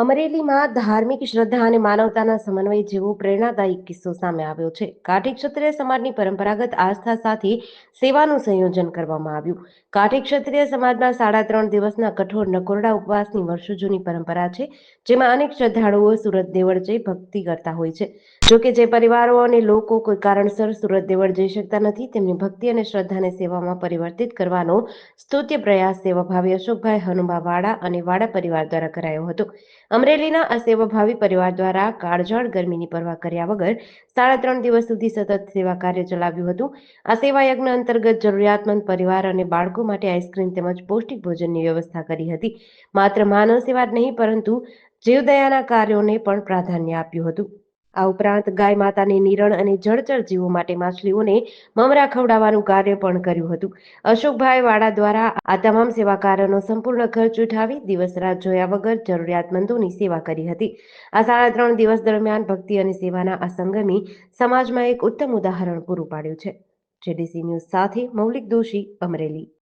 અમરેલીમાં ધાર્મિક શ્રદ્ધા અને માનવતાના સમન્વય જેવો પ્રેરણાદાયક કિસ્સો સામે આવ્યો છે. કાઠી ક્ષત્રિય સમાજની પરંપરાગત આસ્થા સાથે સેવાનું સંયોજન કરવામાં આવ્યું. કાઠી ક્ષત્રિય સમાજમાં 3.5 દિવસના કઠોર નકોરડા ઉપવાસની વર્ષો જૂની પરંપરા છે, જેમાં અનેક શ્રદ્ધાળુઓ સુરત દેવળ જઈ ભક્તિ કરતા હોય છે. જોકે જે પરિવારો અને લોકો કોઈ કારણસર સુરત દેવળ જઈ શકતા નથી, તેમની ભક્તિ અને શ્રદ્ધાને સેવામાં પરિવર્તિત કરવાનો સ્તુત્ય પ્રયાસ સેવાભાવી અશોકભાઈ હનુમા વાડા અને વાડા પરિવાર દ્વારા કરાયો હતો. અમરેલીના આ સેવાભાવી પરિવાર દ્વારા કાળઝાળ ગરમીની પરવા કર્યા વગર 3.5 દિવસ સુધી સતત સેવા કાર્ય ચલાવ્યું હતું. આ સેવા યજ્ઞ અંતર્ગત જરૂરિયાતમંદ પરિવાર અને બાળકો માટે આઈસ્ક્રીમ તેમજ પૌષ્ટિક ભોજનની વ્યવસ્થા કરી હતી. માત્ર માનવ સેવા જ નહીં, પરંતુ જીવદયાના કાર્યોને પણ પ્રાધાન્ય આપ્યું હતું. આ ઉપરાંત ગાય માતાની નિરણ અને જળચર જીવો માટે માછલીઓને મમરા ખવડાવવાનું કાર્ય પણ કર્યું હતું. અશોકભાઈ વાડા દ્વારા આ તમામ સેવા કાર્યનો સંપૂર્ણ ખર્ચ ઉઠાવી દિવસ રાત જોયા વગર જરૂરિયાતમંદોની સેવા કરી હતી. આ 3.5 દિવસ દરમિયાન ભક્તિ અને સેવાના આ સંગમી સમાજમાં એક ઉત્તમ ઉદાહરણ પૂરું પાડ્યું છે. જેડીસી ન્યૂઝ સાથે મૌલિક દોશી, અમરેલી.